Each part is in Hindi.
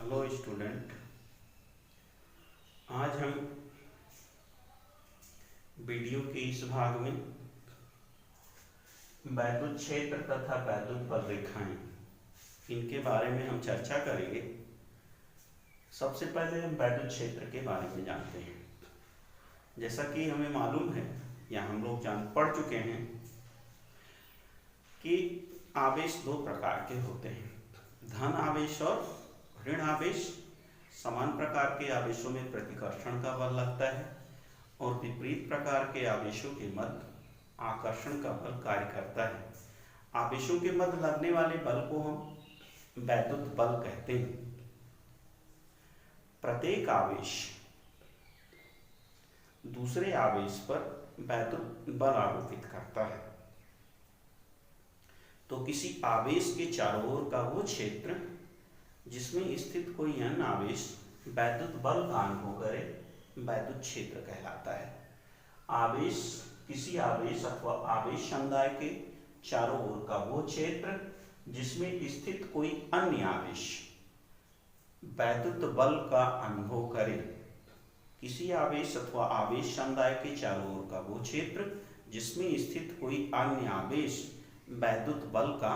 Hello student. आज हम वीडियो के इस भाग में वैद्युत क्षेत्र तथा वैद्युत बल रेखाएं इनके बारे में हम चर्चा करेंगे। सबसे पहले हम वैद्युत क्षेत्र के बारे में जानते हैं। जैसा कि हमें मालूम है या हम लोग पढ़ चुके हैं कि आवेश दो प्रकार के होते हैं, धन आवेश और ऋण आवेश। समान प्रकार के आवेशों में प्रतिकर्षण का बल लगता है और विपरीत प्रकार के आवेशों के मध्य आकर्षण का बल कार्य करता है। आवेशों के मध्य लगने वाले बल को हम वैद्युत बल कहते हैं। प्रत्येक आवेश दूसरे आवेश पर वैद्युत बल आरोपित करता है। तो किसी आवेश के चारों ओर का वो क्षेत्र जिसमें स्थित कोई अन्य आवेश वैद्युत बल का अनुभव करे वैद्युत क्षेत्र कहलाता है। किसी आवेश अथवा आवेश समुदाय के चारों ओर का वो क्षेत्र जिसमें स्थित कोई अन्य आवेश वैद्युत बल का अनुभव करे। किसी आवेश अथवा आवेश समुदाय के चारों ओर का वो क्षेत्र जिसमें स्थित कोई अन्य आवेश वैद्युत बल का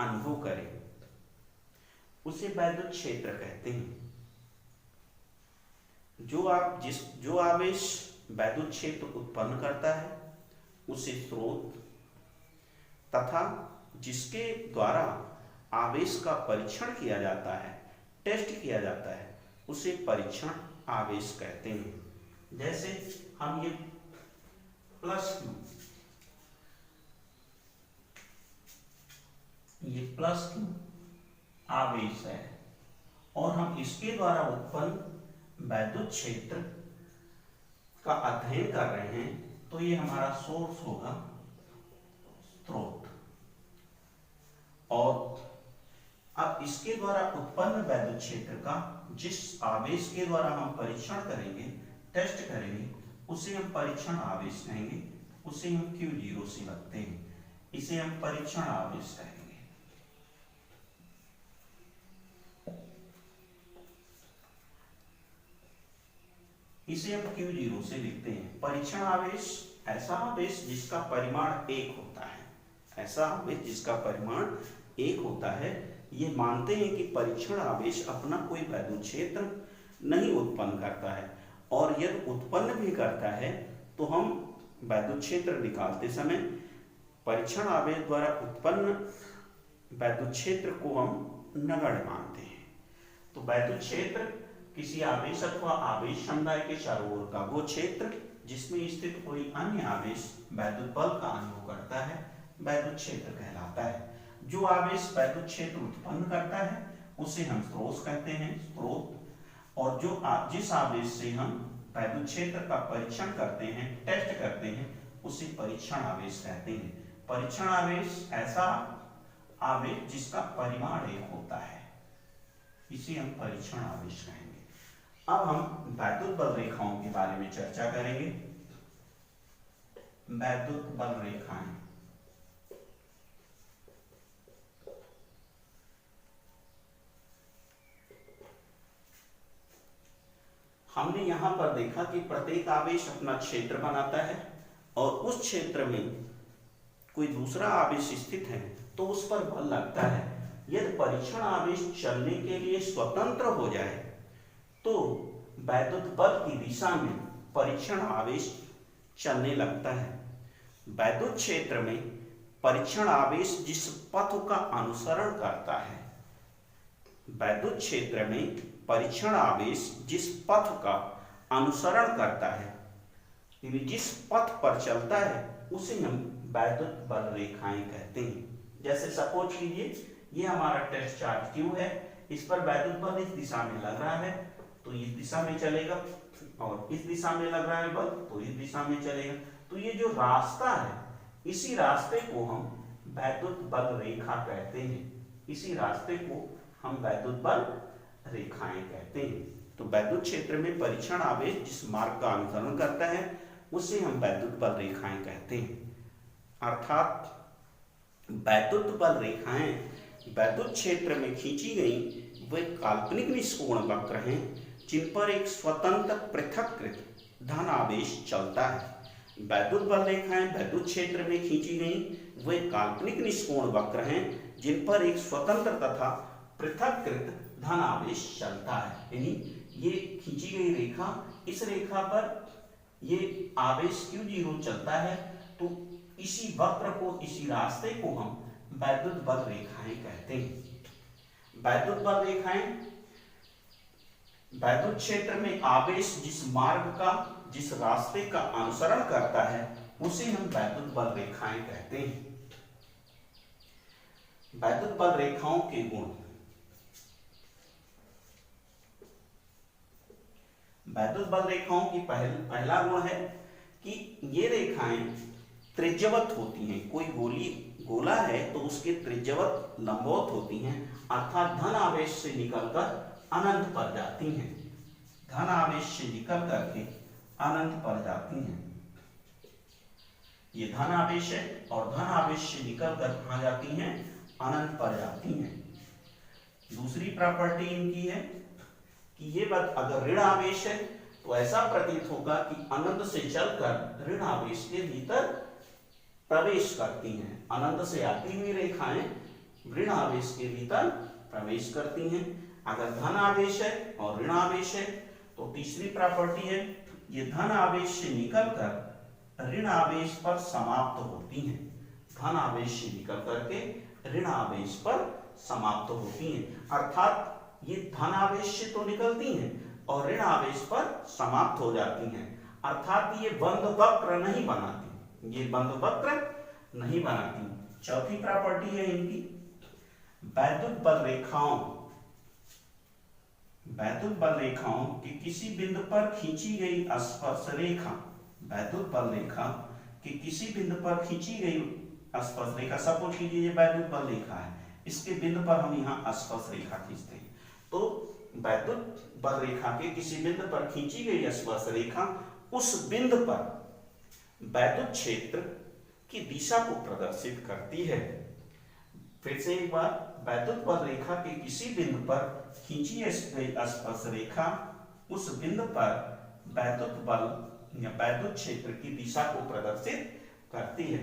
अनुभव करे उसे वैद्युत क्षेत्र कहते हैं। जो आवेश वैद्युत क्षेत्र उत्पन्न करता है उसे स्रोत तथा जिसके द्वारा आवेश का परीक्षण किया जाता है, टेस्ट किया जाता है, उसे परीक्षण आवेश कहते हैं। जैसे हम ये प्लस क्यू आवेश है और हम इसके द्वारा उत्पन्न वैद्युत क्षेत्र का अध्ययन कर रहे हैं, तो ये हमारा सोर्स होगा, स्रोत। और अब इसके द्वारा उत्पन्न वैद्युत क्षेत्र का जिस आवेश के द्वारा हम परीक्षण करेंगे, टेस्ट करेंगे, उसे हम परीक्षण आवेश कहेंगे। उसे हम Q0 से रखते हैं, इसे हम परीक्षण आवेश कहेंगे। इसे हम Q0 से लिखते हैं। परीक्षण आवेश ऐसा आवेश जिसका परिमाण 1 होता है। ऐसा आवेश जिसका परिमाण 1 होता है। ये मानते हैं कि परीक्षण आवेश अपना कोई वैद्युत क्षेत्र नहीं उत्पन्न करता है, और यदि उत्पन्न भी करता है तो हम वैद्युत क्षेत्र निकालते समय परीक्षण आवेश द्वारा उत्पन्न वैद्युत क्षेत्र को हम नगण्य मानते हैं। तो वैद्युत क्षेत्र किसी आवेश अथवा आवेश समुदाय के चारों ओर का वो क्षेत्र जिसमें स्थित कोई अन्य आवेश वैद्युत बल का अनुभव करता है, वैद्युत क्षेत्र कहलाता है। जो आवेश वैद्युत क्षेत्र उत्पन्न करता है उसे हम स्रोत कहते हैं, स्रोत। और जिस आवेश से हम वैद्युत क्षेत्र का परीक्षण करते हैं, टेस्ट करते हैं, उसे परीक्षण आवेश कहते हैं। परीक्षण आवेश ऐसा आवेश जिसका परिमाण 1 होता है, इसे हम परीक्षण आवेश कहेंगे। अब हम वैद्युत बल रेखाओं के बारे में चर्चा करेंगे। वैद्युत बल रेखाएं हमने यहां पर देखा कि प्रत्येक आवेश अपना क्षेत्र बनाता है और उस क्षेत्र में कोई दूसरा आवेश स्थित है तो उस पर बल लगता है। यदि परीक्षण आवेश चलने के लिए स्वतंत्र हो जाए तो वैद्युत बल की दिशा में परीक्षण आवेश चलने लगता है। वैद्युत क्षेत्र में परीक्षण आवेश जिस पथ का अनुसरण करता है, वैद्युत क्षेत्र में परीक्षण आवेश जिस पथ का अनुसरण करता है, जिस पथ पर चलता है, उसे हम वैद्युत बल रेखाएं कहते हैं। जैसे सपोज कीजिए ये हमारा टेस्ट चार्ज Q है, इस पर वैद्युत बल इस दिशा में लग रहा है तो इस दिशा में चलेगा, और इस दिशा में लग रहा है बल तो इस दिशा में चलेगा। तो ये जो रास्ता है, इसी रास्ते को हम वैद्युत बल रेखा कहते हैं। इसी रास्ते को हम वैद्युत बल रेखाएं कहते हैं। तो वैद्युत क्षेत्र में परीक्षण आवेश जिस मार्ग का अनुसरण करता है उसे हम वैद्युत बल रेखाएं कहते हैं। अर्थात वैद्युत बल रेखाएं वैद्युत क्षेत्र में खींची गई वे काल्पनिक निष्कोण वक्र हैं जिन पर एक स्वतंत्र पृथक्कृत धनावेश चलता है। वैद्युत बल रेखाएं वैद्युत क्षेत्र में खींची गई वे काल्पनिक निष्कोण वक्र हैं जिन पर एक स्वतंत्र तथा पृथक्कृत धनावेश चलता है। यानी ये खींची गई रेखा, इस रेखा पर ये आवेश Q0 चलता है, तो इसी वक्र को, इसी रास्ते को हम वैद्युत बल रेखाएं कहते हैं। वैद्युत बल रेखाएं वैद्युत क्षेत्र में आवेश जिस मार्ग का, जिस रास्ते का अनुसरण करता है उसे हम वैद्युत बल रेखाएं कहते हैं। वैद्युत बल रेखाओं के गुण। वैद्युत बल रेखाओं की पहला गुण है कि ये रेखाएं त्रिज्यवत होती हैं। कोई गोला है तो उसके त्रिज्यवत लंबवत होती हैं, अर्थात धन आवेश से निकलकर अनंत पर जाती हैं। धन आवेश से निकल करके अनंत पर जाती हैं। ये धन आवेश है और धन आवेश से निकलकर कहां जाती हैं? अनंत पर जाती हैं। दूसरी प्रॉपर्टी इनकी है कि ये बात, अगर ऋण आवेश है तो ऐसा प्रतीत होगा कि अनंत से चलकर ऋण आवेश के भीतर प्रवेश करती हैं। अनंत से आती हुई रेखाएं ऋण आवेश के भीतर प्रवेश करती हैं। अगर धन आवेश है और ऋण आवेश है तो तीसरी प्रॉपर्टी है, ये धन आवेश से निकलकर ऋण आवेश पर समाप्त होती हैं। धन आवेश से निकल करके ऋण आवेश पर समाप्त होती हैं, अर्थात ये धन आवेश से तो निकलती हैं और ऋण आवेश पर समाप्त हो जाती हैं, अर्थात ये बंद वक्र नहीं बनाती, ये बंद वक्र नहीं बनाती। चौथी प्रॉपर्टी है इनकी, वैद्युत बल रेखाओं, वैद्युत बल रेखाओं की किसी बिंदु पर खींची गई स्पर्श रेखा, वैद्युत बल रेखा की किसी बिंदु पर खींची गई स्पर्श रेखा, सपोज कीजिए ये वैद्युत बल रेखा है, इसके बिंदु पर हम यहाँ स्पर्श रेखा खींचते हैं, तो वैद्युत बल रेखा के किसी बिंदु पर खींची गई स्पर्श रेखा उस बिंदु पर वैद्युत क्षेत्र की दिशा को प्रदर्शित करती है। फिर से एक बार, वैद्युत बल रेखा के किसी बिंदु पर खींची गई स्पर्श रेखा उस बिंदु पर वैद्युत बल या वैद्युत क्षेत्र की दिशा को प्रदर्शित करती है।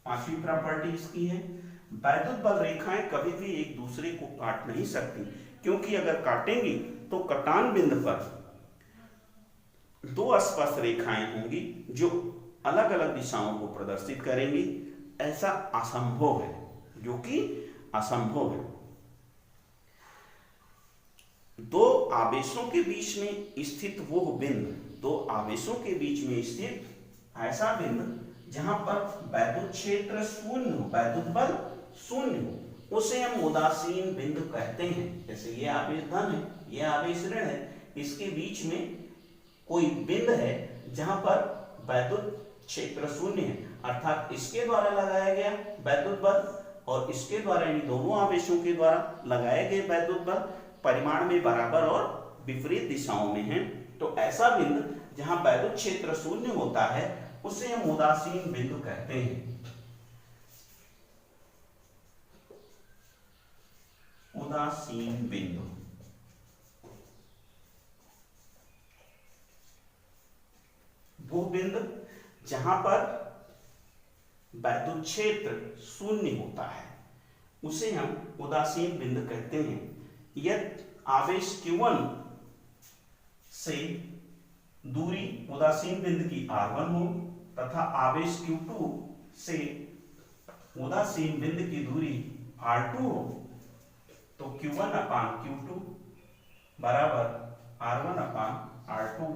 पांचवी प्रॉपर्टी इसकी है, वैद्युत बल रेखाएं कभी भी एक दूसरे को काट नहीं सकती, क्योंकि अगर काटेंगी तो कटान बिंदु पर दो स्पर्श रेखाएं होंगी जो अलग अलग दिशाओं को प्रदर्शित करेंगी। ऐसा असंभव है, जो कि असंभव है। दो आवेशों के बीच में स्थित वो बिंदु, दो आवेशों के बीच में स्थित ऐसा बिंदु जहां पर वैद्युत क्षेत्र शून्य हो, वैद्युत बल शून्य हो, उसे हम उदासीन बिंदु कहते हैं। जैसे ये आवेश धन है, ये आवेश ऋण है, इसके बीच में कोई बिंदु है जहां पर वैद्युत क्षेत्र शून्य है, अर्थात इसके द्वारा लगाया गया वैद्युत बल और इसके द्वारा, इन दोनों आवेशों के द्वारा लगाए गए वैद्युत बल परिमाण में बराबर और विपरीत दिशाओं में है। तो ऐसा बिंदु जहां वैद्युत क्षेत्र शून्य होता है उसे हम उदासीन बिंदु कहते हैं। उदासीन बिंदु। वो बिंदु जहां पर वैद्युत क्षेत्र शून्य होता है उसे हम उदासीन बिंदु कहते हैं। यदि आवेश Q1 से दूरी उदासीन बिंदु की R1 हो तथा आवेश Q2 से उदासीन बिंदु की दूरी R2 हो, तो Q1/Q2 बराबर R1/R2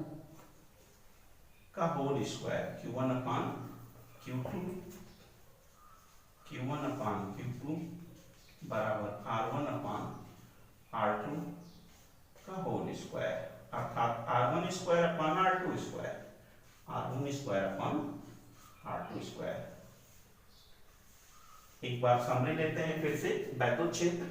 का होल स्क्वायर। Q1/Q2 बराबर R1/R2 का होल स्क्वायर, अर्थात R1 स्क्वायर/R2 स्क्वायर, R1 स्क्वायर/R2 स्क्वायर। एक बार समझ लेते हैं फिर से। वैद्युत क्षेत्र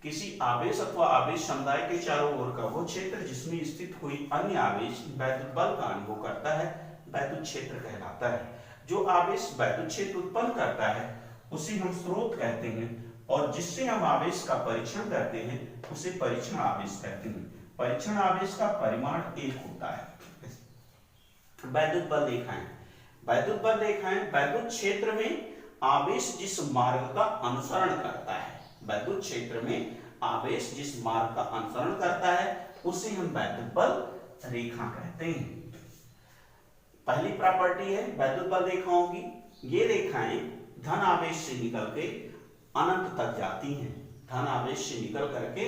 किसी आवेश अथवा आवेश समुदाय के चारों ओर का वो क्षेत्र जिसमें स्थित कोई अन्य आवेश वैद्युत बल का अनुभव करता है, वैद्युत क्षेत्र कहलाता है। जो आवेश वैद्युत क्षेत्र उत्पन्न करता है उसे हम स्रोत कहते हैं और जिससे हम आवेश का परीक्षण करते हैं उसे परीक्षण आवेश कहते हैं। परीक्षण आवेश का परिमाण 1 होता है। वैद्युत बल रेखाएं, वैद्युत बल रेखाएं वैद्युत क्षेत्र में आवेश जिस मार्ग का अनुसरण करता है, वैद्युत क्षेत्र में आवेश जिस मार्ग का अनुसरण करता है उसे हम वैद्युत बल रेखा कहते हैं। पहली प्रॉपर्टी है वैद्युत बल रेखाओं की, ये रेखाएं धन आवेश से निकल के अनंत तक जाती हैं, धन आवेश से निकल करके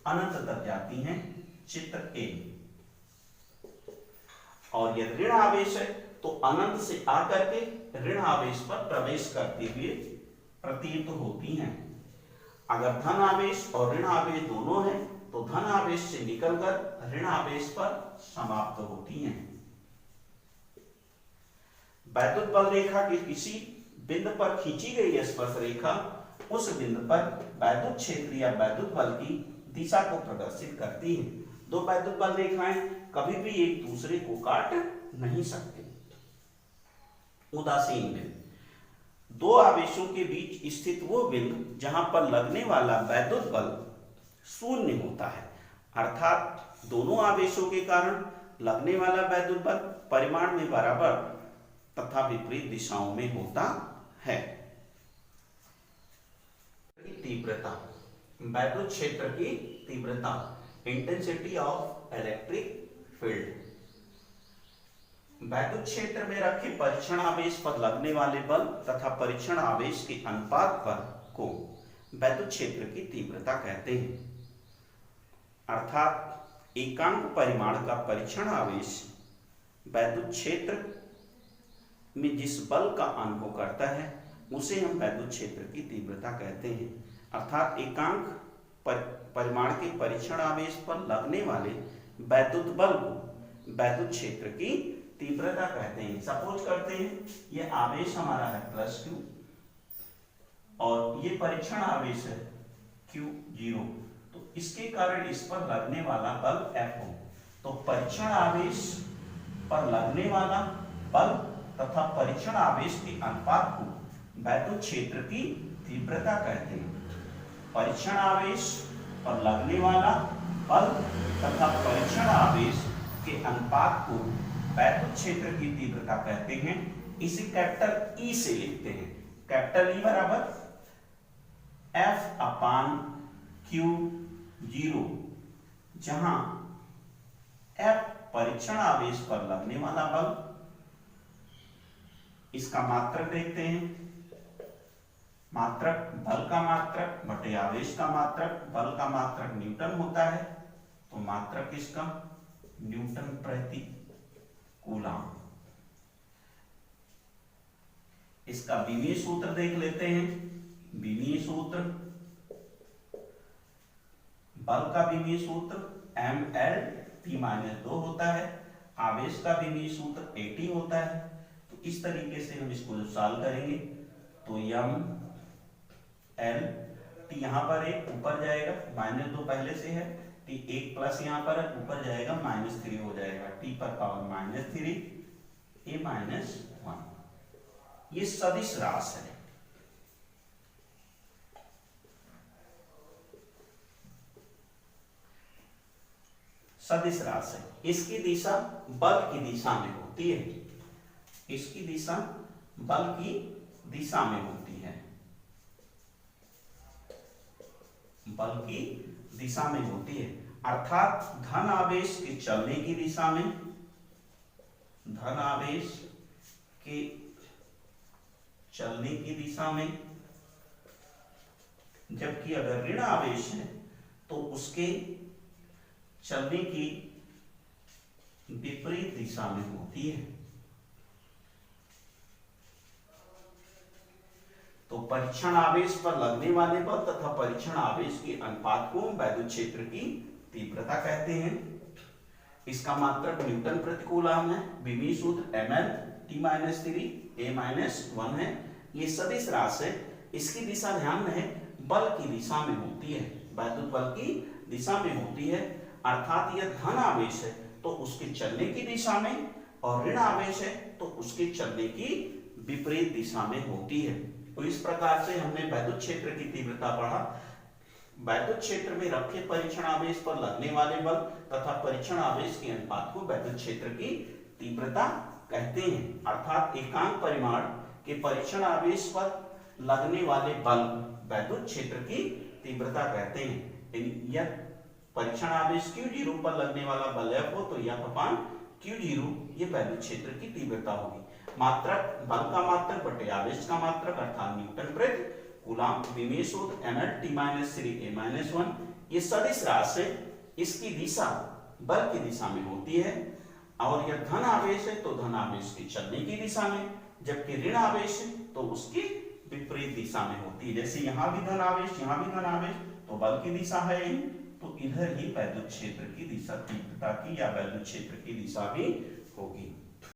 अनंत तक जाती हैं, चित्र ए। और यदि ऋण आवेश है तो अनंत से आकर के ऋण आवेश पर प्रवेश करते हुए प्रतीत होती हैं। अगर धन आवेश और ऋण आवेश दोनों हैं तो धन आवेश से निकलकर ऋण आवेश पर समाप्त होती हैं। वैद्युत बल रेखा के किसी बिंदु पर खींची गई स्पर्श रेखा उस बिंदु पर वैद्युत क्षेत्र या वैद्युत बल की दिशा को प्रदर्शित करती है। दो वैद्युत बल रेखाएं कभी भी एक दूसरे को काट नहीं सकते। उदासीन बिंदु, दो आवेशों के बीच स्थित वो बिंदु जहां पर लगने वाला वैद्युत बल शून्य होता है, अर्थात दोनों आवेशों के कारण लगने वाला वैद्युत बल परिमाण में बराबर तथा विपरीत दिशाओं में होता है। तीव्रता, वैद्युत क्षेत्र की तीव्रता, इंटेंसिटी ऑफ इलेक्ट्रिक फील्ड। वैद्युत क्षेत्र में रखे परीक्षण आवेश पर लगने वाले बल तथा परीक्षण आवेश के अनुपात पर को वैद्युत क्षेत्र की तीव्रता कहते हैं। अर्थात एकांक परिमाण का परीक्षण आवेश वैद्युत क्षेत्र में जिस बल का अनुभव करता है उसे हम वैद्युत क्षेत्र की तीव्रता कहते हैं। अर्थात एकांक परिमाण के परीक्षण आवेश पर लगने वाले वैद्युत बल को वैद्युत क्षेत्र की तीव्रता कहते हैं। सपोज करते हैं ये आवेश हमारा है +q और ये परीक्षण आवेश है q0, तो इसके कारण इस पर लगने वाला बल F हो। तो परीक्षण आवेश पर लगने वाला बल तथा परीक्षण आवेश के अनुपात को वैद्युत क्षेत्र की तीव्रता कहते हैं। परीक्षण आवेश पर लगने वाला बल तथा परीक्षण आवेश के अनुपात को वैद्युत क्षेत्र की तीव्रता कहते हैं। इसे कैपिटल ई से लिखते हैं। कैपिटल ई बराबर F/Q0, जहां F परीक्षण आवेश पर लगने वाला बल, इसका मात्रक देखते हैं। मात्रक बल का मात्रक बटे आवेश का मात्रक, बल का मात्रक न्यूटन होता है तो मात्रक इसका न्यूटन प्रति कूलम। इसका बीमीय सूत्र देख लेते हैं। बीमीय सूत्र, बल का बीमीय सूत्र mL/t-2 होता है, आवेश का बीमीय सूत्र AT होता है। तो इस तरीके से हम इसको जो सॉल्व करेंगे तो mL, यहाँ पर एक ऊपर जाएगा, -2 पहले से है, t 1 प्लस यहाँ पर ऊपर जाएगा -3 हो जाएगा, t पर पावर -3 a-1। ये सदिश राशि है। सदिश राशि है, इसकी दिशा बल की दिशा में होती है, इसकी दिशा बल की दिशा में होती है, बल की दिशा में होती है। अर्थात धन आवेश के चलने की दिशा में, धन आवेश के चलने की दिशा में, जबकि अगर ऋण आवेश है तो उसके चलने की विपरीत दिशा में होती है। तो परीक्षण आवेश पर लगने वाले बल तथा परीक्षण आवेश के अनुपात को वैद्युत क्षेत्र की तीव्रता कहते हैं। इसका मात्रक न्यूटन प्रति कूलम है। बीमीय सूत्र mL/t-3 a-1 है। ये सदिश राशि है, इसकी दिशा ध्यान में है, बल की दिशा में होती है, वैद्युत बल की दिशा में होती है। अर्थात यह धन आवेश है तो उसके चलने की दिशा में, और ऋण आवेश है तो उसके चलने की विपरीत दिशा में होती है। तो इस प्रकार से हमने वैद्युत क्षेत्र की तीव्रता पढ़ा। वैद्युत क्षेत्र में रखे परीक्षण आवेश पर लगने वाले बल तथा परीक्षण आवेश के अनुपात को वैद्युत क्षेत्र की तीव्रता कहते हैं। अर्थात एकांक परिमाण के परीक्षण आवेश पर लगने वाले बल वैद्युत क्षेत्र की तीव्रता कहते हैं। यह परीक्षण आवेश Q0 पर लगने वाला बल F हो तो F/Q0 ये वैद्युत क्षेत्र की तीव्रता होगी। मात्रक बल का मात्रक बटे आवेश का मात्रक अर्थात न्यूटन प्रति कूलम्ब विमेय सूत्र mL/T-3A-1। ये सदिश राशि इसकी दिशा बल की दिशा में होती है और यह धन आवेश है तो धन आवेश की चलने की दिशा में, जबकि ऋण आवेश है तो उसकी विपरीत दिशा में होती है। जैसे यहाँ भी धन आवेश यहाँ भी धन आवेश तो बल की दिशा है यही, तो इधर ही वैद्युत क्षेत्र की दिशा तीव्रता की या वैद्युत क्षेत्र की दिशा भी होगी।